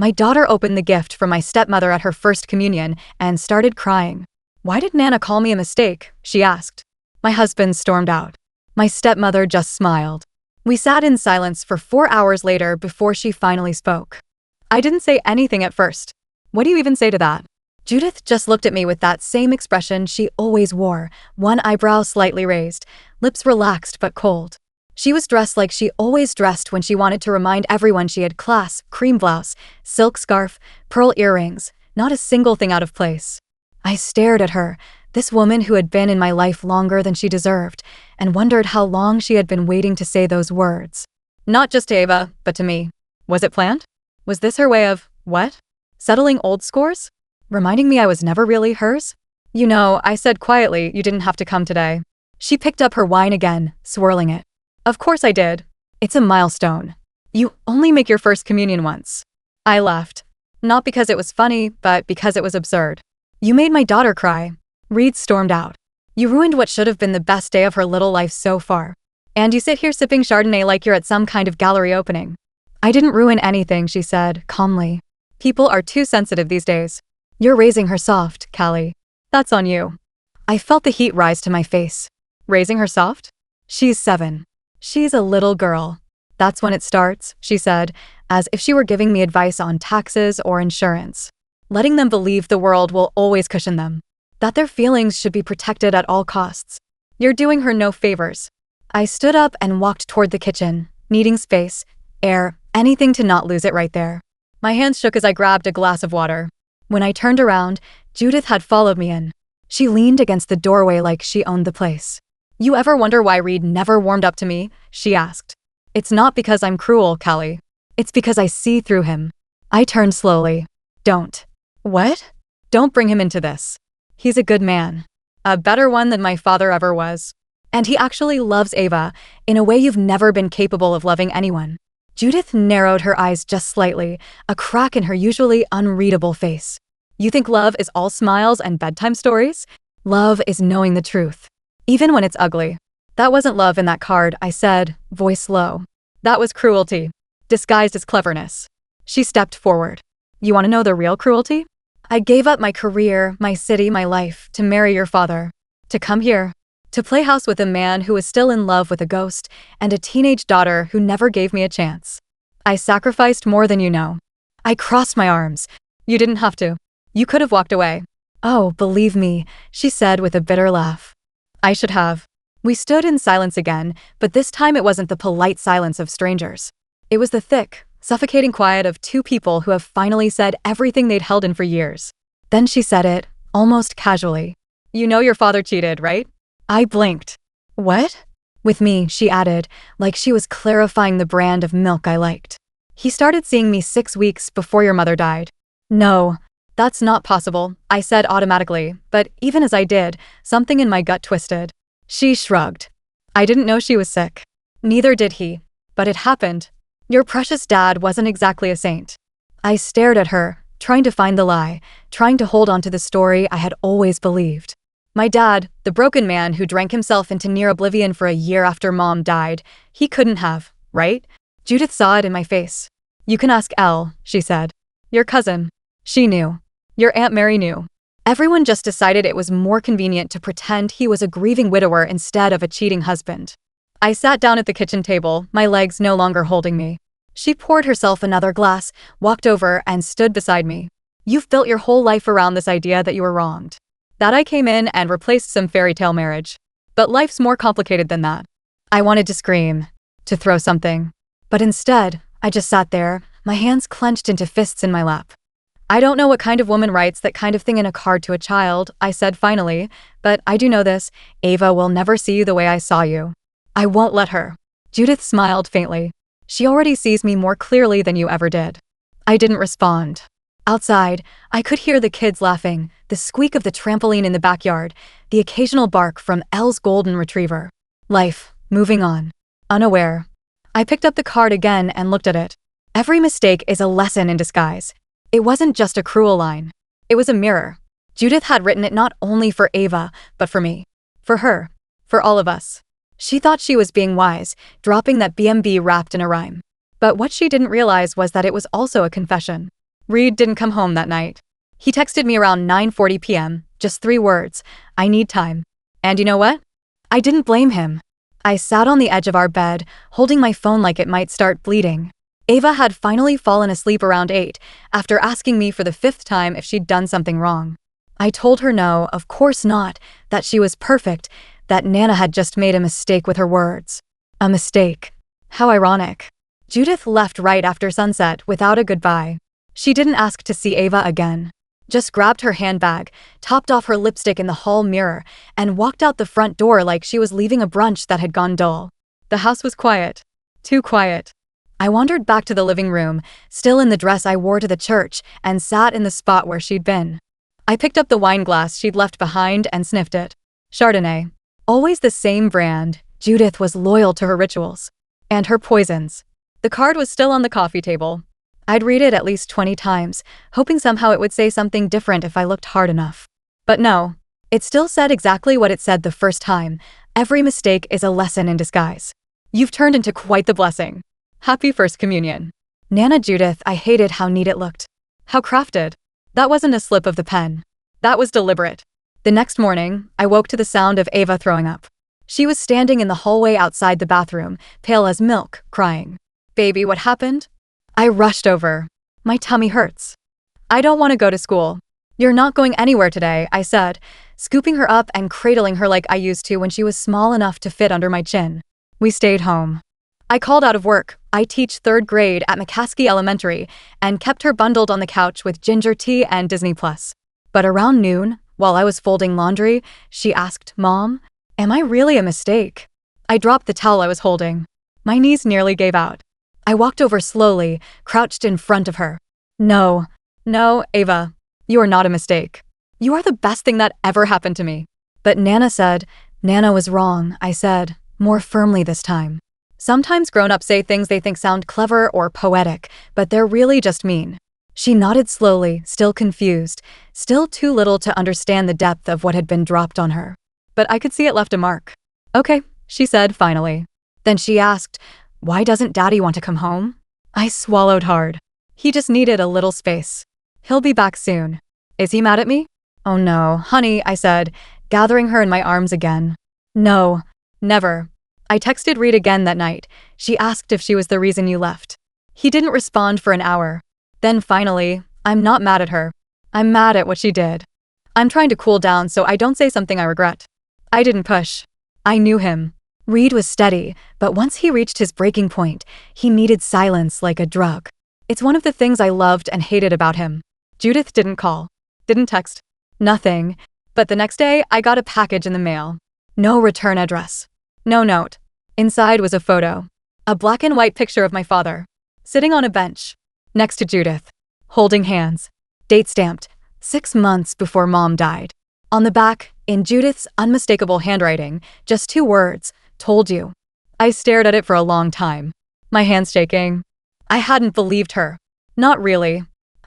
My daughter opened the gift from my stepmother at her first communion and started crying. "Why did Nana call me a mistake?" she asked. My husband stormed out. My stepmother just smiled. We sat in silence for 4 hours later before she finally spoke. "I didn't say anything at first. What do you even say to that?" Judith just looked at me with that same expression she always wore, one eyebrow slightly raised, lips relaxed but cold. She was dressed like she always dressed when she wanted to remind everyone she had class, cream blouse, silk scarf, pearl earrings, not a single thing out of place. I stared at her, this woman who had been in my life longer than she deserved, and wondered how long she had been waiting to say those words. Not just to Ava, but to me. Was it planned? Was this her way of, what? Settling old scores? Reminding me I was never really hers? "You know, I said quietly you didn't have to come today." She picked up her wine again, swirling it. "Of course I did. It's a milestone. You only make your first communion once." I laughed. Not because it was funny, but because it was absurd. "You made my daughter cry." Reed stormed out. "You ruined what should have been the best day of her little life so far. And you sit here sipping Chardonnay like you're at some kind of gallery opening." "I didn't ruin anything," she said, calmly. "People are too sensitive these days. You're raising her soft, Callie. That's on you." I felt the heat rise to my face. Raising her soft? She's 7. She's a little girl. "That's when it starts," she said, as if she were giving me advice on taxes or insurance. "Letting them believe the world will always cushion them. That their feelings should be protected at all costs. You're doing her no favors." I stood up and walked toward the kitchen, needing space, air, anything to not lose it right there. My hands shook as I grabbed a glass of water. When I turned around, Judith had followed me in. She leaned against the doorway like she owned the place. "You ever wonder why Reed never warmed up to me?" she asked. "It's not because I'm cruel, Callie. It's because I see through him." I turned slowly. "Don't." "What?" "Don't bring him into this. He's a good man. A better one than my father ever was. And he actually loves Ava in a way you've never been capable of loving anyone." Judith narrowed her eyes just slightly, a crack in her usually unreadable face. "You think love is all smiles and bedtime stories? Love is knowing the truth, even when it's ugly." "That wasn't love in that card," I said, voice low. "That was cruelty, disguised as cleverness." She stepped forward. "You want to know the real cruelty? I gave up my career, my city, my life, to marry your father, to come here, to play house with a man who was still in love with a ghost and a teenage daughter who never gave me a chance. I sacrificed more than you know." I crossed my arms. "You didn't have to. You could have walked away." "Oh, believe me," she said with a bitter laugh. "I should have." We stood in silence again, but this time it wasn't the polite silence of strangers. It was the thick, suffocating quiet of two people who have finally said everything they'd held in for years. Then she said it, almost casually. "You know your father cheated, right?" I blinked. "What?" "With me," she added, like she was clarifying the brand of milk I liked. "He started seeing me 6 weeks before your mother died." "No, that's not possible," I said automatically, but even as I did, something in my gut twisted. She shrugged. "I didn't know she was sick." "Neither did he. But it happened. Your precious dad wasn't exactly a saint." I stared at her, trying to find the lie, trying to hold on to the story I had always believed. My dad, the broken man who drank himself into near oblivion for a year after Mom died, he couldn't have, right? Judith saw it in my face. "You can ask Elle," she said. "Your cousin. She knew. Your Aunt Mary knew. Everyone just decided it was more convenient to pretend he was a grieving widower instead of a cheating husband." I sat down at the kitchen table, my legs no longer holding me. She poured herself another glass, walked over, and stood beside me. "You've built your whole life around this idea that you were wronged. That I came in and replaced some fairy tale marriage. But life's more complicated than that." I wanted to scream, to throw something. But instead, I just sat there, my hands clenched into fists in my lap. "I don't know what kind of woman writes that kind of thing in a card to a child," I said finally, "but I do know this, Ava will never see you the way I saw you. I won't let her." Judith smiled faintly. "She already sees me more clearly than you ever did." I didn't respond. Outside, I could hear the kids laughing, the squeak of the trampoline in the backyard, the occasional bark from Elle's golden retriever. Life, moving on. Unaware. I picked up the card again and looked at it. Every mistake is a lesson in disguise. It wasn't just a cruel line. It was a mirror. Judith had written it not only for Ava, but for me. For her. For all of us. She thought she was being wise, dropping that BMB wrapped in a rhyme. But what she didn't realize was that it was also a confession. Reed didn't come home that night. He texted me around 9:40 p.m., just 3 words, "I need time." And you know what? I didn't blame him. I sat on the edge of our bed, holding my phone like it might start bleeding. Ava had finally fallen asleep around 8, after asking me for the 5th time if she'd done something wrong. I told her no, of course not, that she was perfect, that Nana had just made a mistake with her words. A mistake. How ironic. Judith left right after sunset without a goodbye. She didn't ask to see Ava again. Just grabbed her handbag, topped off her lipstick in the hall mirror, and walked out the front door like she was leaving a brunch that had gone dull. The house was quiet. Too quiet. I wandered back to the living room, still in the dress I wore to the church, and sat in the spot where she'd been. I picked up the wine glass she'd left behind and sniffed it. Chardonnay. Always the same brand. Judith was loyal to her rituals. And her poisons. The card was still on the coffee table. I'd read it at least 20 times, hoping somehow it would say something different if I looked hard enough. But no. It still said exactly what it said the first time. Every mistake is a lesson in disguise. You've turned into quite the blessing. Happy First Communion. Nana Judith, I hated how neat it looked. How crafted. That wasn't a slip of the pen. That was deliberate. The next morning, I woke to the sound of Ava throwing up. She was standing in the hallway outside the bathroom, pale as milk, crying. "Baby, what happened?" I rushed over. "My tummy hurts. I don't want to go to school." "You're not going anywhere today," I said, scooping her up and cradling her like I used to when she was small enough to fit under my chin. We stayed home. I called out of work. I teach 3rd grade at McCaskey Elementary and kept her bundled on the couch with ginger tea and Disney+. But around noon, while I was folding laundry, she asked, "Mom, am I really a mistake?" I dropped the towel I was holding. My knees nearly gave out. I walked over slowly, crouched in front of her. No, Ava, you are not a mistake. You are the best thing that ever happened to me." But Nana said, "Nana was wrong," I said, more firmly this time. Sometimes grown-ups say things they think sound clever or poetic, but they're really just mean. She nodded slowly, still confused, still too little to understand the depth of what had been dropped on her. But I could see it left a mark. "Okay," she said finally. Then she asked, "Why doesn't Daddy want to come home?" I swallowed hard. He just needed a little space. He'll be back soon. Is he mad at me? "Oh no, honey," I said, gathering her in my arms again. "No, never." I texted Reed again that night. She asked if she was the reason you left. He didn't respond for an hour. Then finally, "I'm not mad at her. I'm mad at what she did. I'm trying to cool down so I don't say something I regret." I didn't push. I knew him. Reed was steady, but once he reached his breaking point, he needed silence like a drug. It's one of the things I loved and hated about him. Judith didn't call. Didn't text. Nothing. But the next day, I got a package in the mail. No return address. No note. Inside was a photo. A black and white picture of my father. Sitting on a bench. Next to Judith. Holding hands. Date stamped. 6 months before Mom died. On the back, in Judith's unmistakable handwriting, just 2 words, "Told you." I stared at it for a long time. My hands shaking. I hadn't believed her. Not really.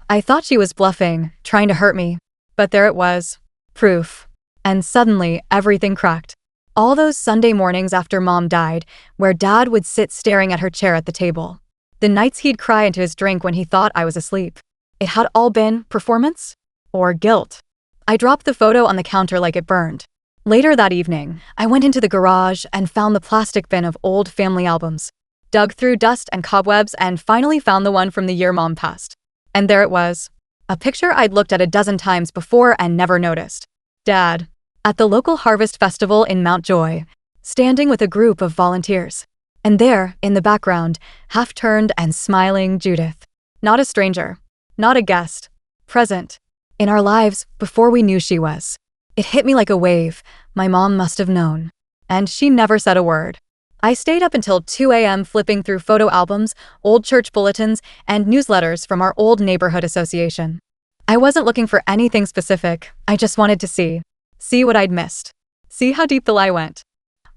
I thought she was bluffing, trying to hurt me. But there it was. Proof. And suddenly, everything cracked. All those Sunday mornings after Mom died, where Dad would sit staring at her chair at the table. The nights he'd cry into his drink when he thought I was asleep. It had all been performance? Or guilt? I dropped the photo on the counter like it burned. Later that evening, I went into the garage and found the plastic bin of old family albums. Dug through dust and cobwebs and finally found the one from the year Mom passed. And there it was. A picture I'd looked at a dozen times before and never noticed. Dad. At the local harvest festival in Mount Joy, standing with a group of volunteers. And there, in the background, half-turned and smiling Judith. Not a stranger. Not a guest. Present. In our lives, before we knew she was. It hit me like a wave. My mom must have known. And she never said a word. I stayed up until 2 a.m. flipping through photo albums, old church bulletins, and newsletters from our old neighborhood association. I wasn't looking for anything specific. I just wanted to see. See what I'd missed. See how deep the lie went.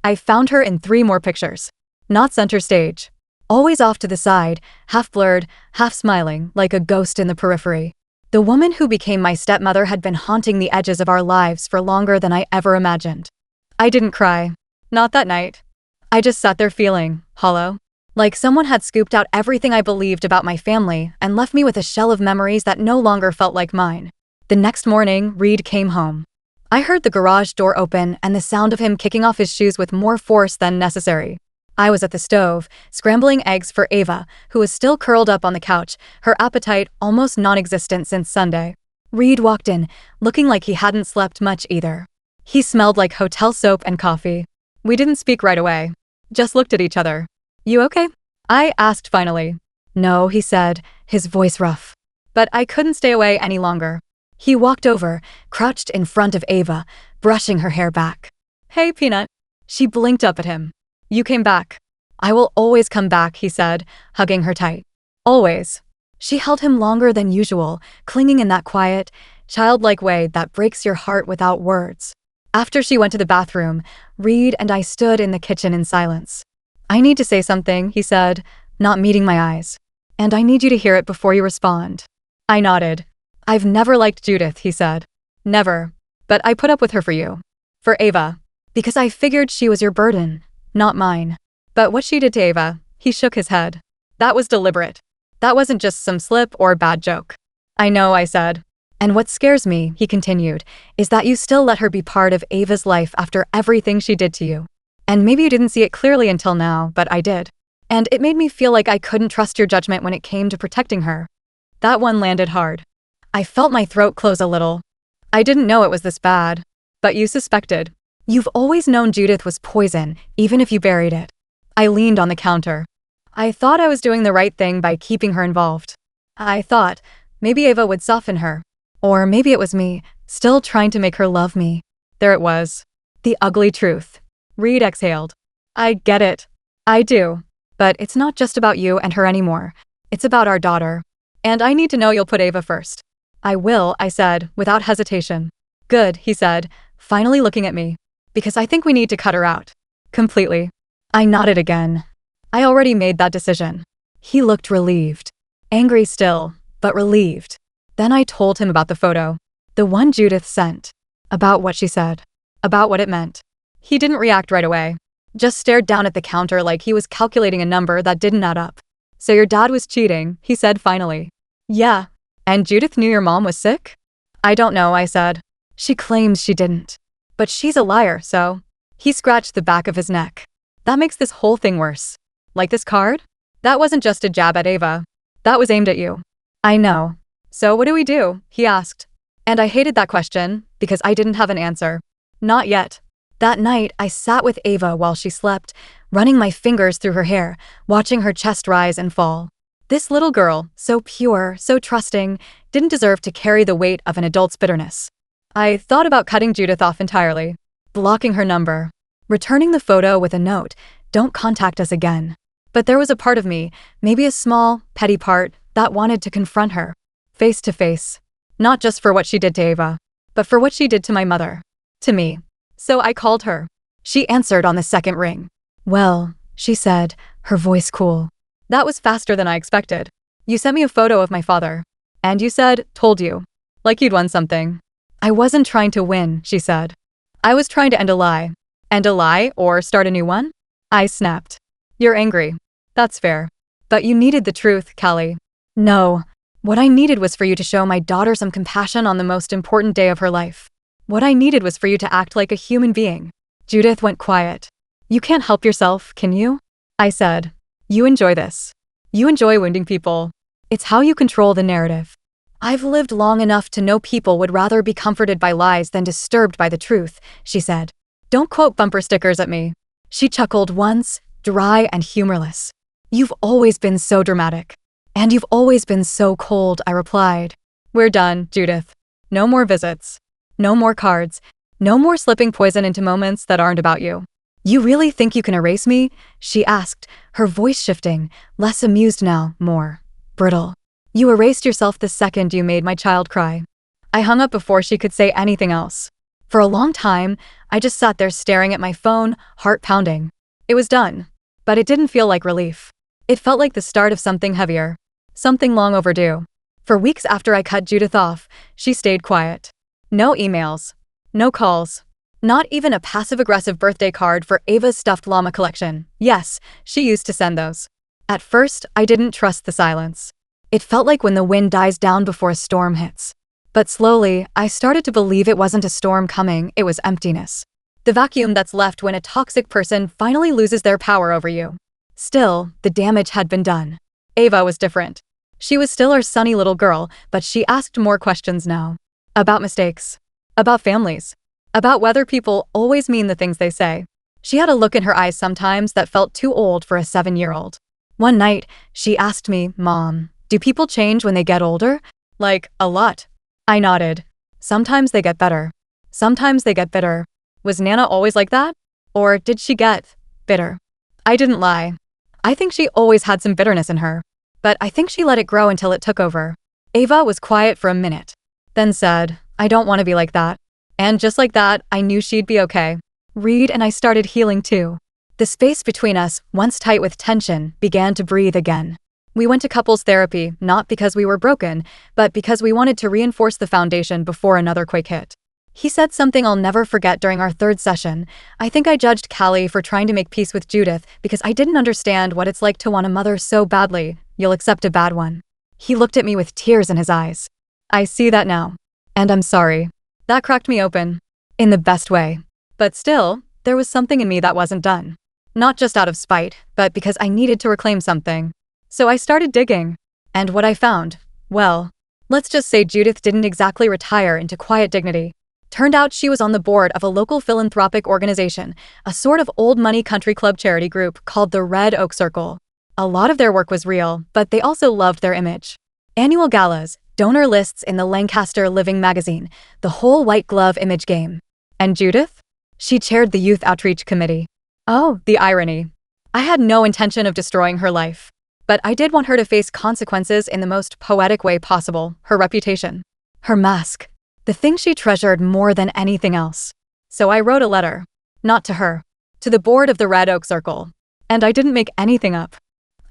I found her in 3 more pictures. Not center stage. Always off to the side, half blurred, half smiling, like a ghost in the periphery. The woman who became my stepmother had been haunting the edges of our lives for longer than I ever imagined. I didn't cry. Not that night. I just sat there feeling hollow. Like someone had scooped out everything I believed about my family and left me with a shell of memories that no longer felt like mine. The next morning, Reed came home. I heard the garage door open and the sound of him kicking off his shoes with more force than necessary. I was at the stove, scrambling eggs for Ava, who was still curled up on the couch, her appetite almost non-existent since Sunday. Reed walked in, looking like he hadn't slept much either. He smelled like hotel soap and coffee. We didn't speak right away. Just looked at each other. "You okay?" I asked finally. "No," he said, his voice rough. But I couldn't stay away any longer. He walked over, crouched in front of Ava, brushing her hair back. "Hey, Peanut." She blinked up at him. "You came back." "I will always come back," he said, hugging her tight. "Always." She held him longer than usual, clinging in that quiet, childlike way that breaks your heart without words. After she went to the bathroom, Reed and I stood in the kitchen in silence. "I need to say something," he said, not meeting my eyes. "And I need you to hear it before you respond." I nodded. "I've never liked Judith," he said. "Never. But I put up with her for you. For Ava. Because I figured she was your burden, not mine. But what she did to Ava," he shook his head. "That was deliberate. That wasn't just some slip or bad joke." "I know," I said. "And what scares me," he continued, "is that you still let her be part of Ava's life after everything she did to you. And maybe you didn't see it clearly until now, but I did. And it made me feel like I couldn't trust your judgment when it came to protecting her." That one landed hard. I felt my throat close a little. "I didn't know it was this bad. But you suspected. You've always known Judith was poison, even if you buried it." I leaned on the counter. I thought I was doing the right thing by keeping her involved. I thought maybe Ava would soften her. Or maybe it was me, still trying to make her love me. There it was. The ugly truth. Reed exhaled. "I get it. I do. But it's not just about you and her anymore. It's about our daughter. And I need to know you'll put Ava first." "I will," I said, without hesitation. "Good," he said, finally looking at me. "Because I think we need to cut her out. Completely." I nodded again. I already made that decision. He looked relieved. Angry still, but relieved. Then I told him about the photo. The one Judith sent. About what she said. About what it meant. He didn't react right away. Just stared down at the counter like he was calculating a number that didn't add up. "So your dad was cheating," he said finally. "Yeah. And Judith knew your mom was sick?" "I don't know," I said. "She claims she didn't. But she's a liar, so." He scratched the back of his neck. "That makes this whole thing worse. Like this card? That wasn't just a jab at Ava. That was aimed at you." "I know. So what do we do?" he asked. And I hated that question, because I didn't have an answer. Not yet. That night, I sat with Ava while she slept, running my fingers through her hair, watching her chest rise and fall. This little girl, so pure, so trusting, didn't deserve to carry the weight of an adult's bitterness. I thought about cutting Judith off entirely, blocking her number, returning the photo with a note, "Don't contact us again." But there was a part of me, maybe a small, petty part, that wanted to confront her. Face to face. Not just for what she did to Ava, but for what she did to my mother. To me. So I called her. She answered on the second ring. "Well," she said, her voice cool. "That was faster than I expected. You sent me a photo of my father. And you said, 'Told you.' Like you'd won something." "I wasn't trying to win," she said. "I was trying to end a lie." "End a lie or start a new one?" I snapped. "You're angry. That's fair. But you needed the truth, Callie." "No. What I needed was for you to show my daughter some compassion on the most important day of her life. What I needed was for you to act like a human being." Judith went quiet. "You can't help yourself, can you?" I said. "You enjoy this. You enjoy wounding people. It's how you control the narrative." "I've lived long enough to know people would rather be comforted by lies than disturbed by the truth," she said. "Don't quote bumper stickers at me." She chuckled once, dry and humorless. "You've always been so dramatic. And you've always been so cold," I replied. "We're done, Judith. No more visits. No more cards. No more slipping poison into moments that aren't about you." "You really think you can erase me?" she asked, her voice shifting, less amused now, more brittle. "You erased yourself the second you made my child cry." I hung up before she could say anything else. For a long time, I just sat there staring at my phone, heart pounding. It was done. But it didn't feel like relief. It felt like the start of something heavier. Something long overdue. For weeks after I cut Judith off, she stayed quiet. No emails. No calls. Not even a passive-aggressive birthday card for Ava's stuffed llama collection. Yes, she used to send those. At first, I didn't trust the silence. It felt like when the wind dies down before a storm hits. But slowly, I started to believe it wasn't a storm coming, it was emptiness. The vacuum that's left when a toxic person finally loses their power over you. Still, the damage had been done. Ava was different. She was still our sunny little girl, but she asked more questions now. About mistakes. About families. About whether people always mean the things they say. She had a look in her eyes sometimes that felt too old for a 7-year-old. One night, she asked me, "Mom, do people change when they get older?" Like, a lot. I nodded. Sometimes they get better. Sometimes they get bitter. Was Nana always like that? Or did she get bitter? I didn't lie. I think she always had some bitterness in her. But I think she let it grow until it took over. Ava was quiet for a minute. Then said, "I don't want to be like that." And just like that, I knew she'd be okay. Reed and I started healing too. The space between us, once tight with tension, began to breathe again. We went to couples therapy, not because we were broken, but because we wanted to reinforce the foundation before another quake hit. He said something I'll never forget during our 3rd session. I think I judged Callie for trying to make peace with Judith because I didn't understand what it's like to want a mother so badly, you'll accept a bad one. He looked at me with tears in his eyes. I see that now. And I'm sorry. That cracked me open. In the best way. But still, there was something in me that wasn't done. Not just out of spite, but because I needed to reclaim something. So I started digging. And what I found, well, let's just say Judith didn't exactly retire into quiet dignity. Turned out she was on the board of a local philanthropic organization, a sort of old money country club charity group called the Red Oak Circle. A lot of their work was real, but they also loved their image. Annual galas, donor lists in the Lancaster Living magazine, the whole white glove image game. And Judith? She chaired the youth outreach committee. Oh, the irony. I had no intention of destroying her life. But I did want her to face consequences in the most poetic way possible, her reputation. Her mask. The thing she treasured more than anything else. So I wrote a letter. Not to her. To the board of the Red Oak Circle. And I didn't make anything up.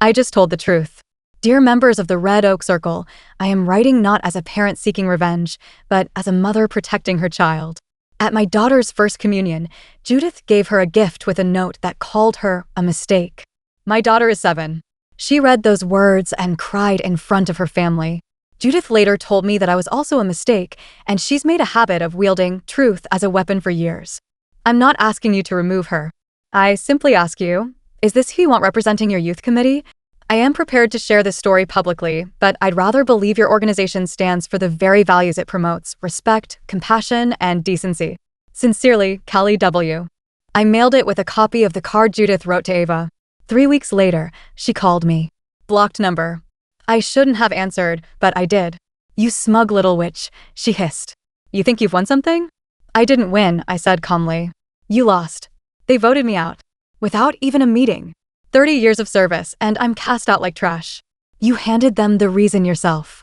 I just told the truth. Dear members of the Red Oak Circle, I am writing not as a parent seeking revenge, but as a mother protecting her child. At my daughter's first communion, Judith gave her a gift with a note that called her a mistake. My daughter is 7. She read those words and cried in front of her family. Judith later told me that I was also a mistake, and she's made a habit of wielding truth as a weapon for years. I'm not asking you to remove her. I simply ask you, is this who you want representing your youth committee? I am prepared to share this story publicly, but I'd rather believe your organization stands for the very values it promotes: respect, compassion, and decency. Sincerely, Callie W. I mailed it with a copy of the card Judith wrote to Ava. 3 weeks later, she called me. Blocked number. I shouldn't have answered, but I did. "You smug little witch," she hissed. "You think you've won something?" "I didn't win," I said calmly. "You lost. They voted me out. Without even a meeting. 30 years of service, and I'm cast out like trash. You handed them the reason yourself."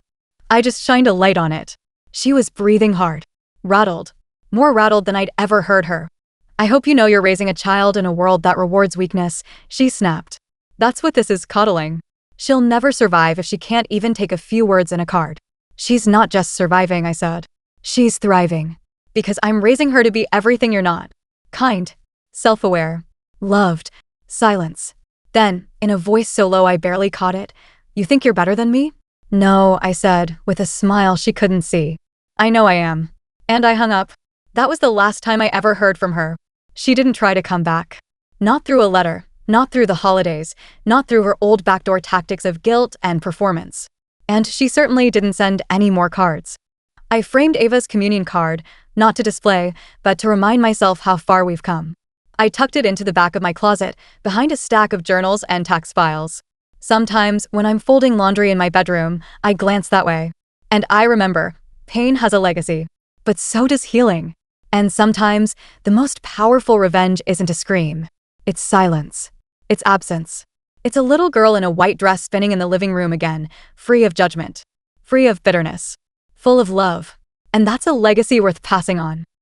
I just shined a light on it. She was breathing hard. Rattled. More rattled than I'd ever heard her. "I hope you know you're raising a child in a world that rewards weakness," she snapped. "That's what this is, coddling. She'll never survive if she can't even take a few words in a card." "She's not just surviving," I said. "She's thriving. Because I'm raising her to be everything you're not. Kind. Self-aware. Loved. Silence." Then, in a voice so low I barely caught it, "You think you're better than me?" "No," I said, with a smile she couldn't see. "I know I am." And I hung up. That was the last time I ever heard from her. She didn't try to come back. Not through a letter, not through the holidays, not through her old backdoor tactics of guilt and performance. And she certainly didn't send any more cards. I framed Ava's communion card, not to display, but to remind myself how far we've come. I tucked it into the back of my closet, behind a stack of journals and tax files. Sometimes, when I'm folding laundry in my bedroom, I glance that way. And I remember, pain has a legacy. But so does healing. And sometimes, the most powerful revenge isn't a scream. It's silence. It's absence. It's a little girl in a white dress spinning in the living room again, free of judgment. Free of bitterness. Full of love. And that's a legacy worth passing on.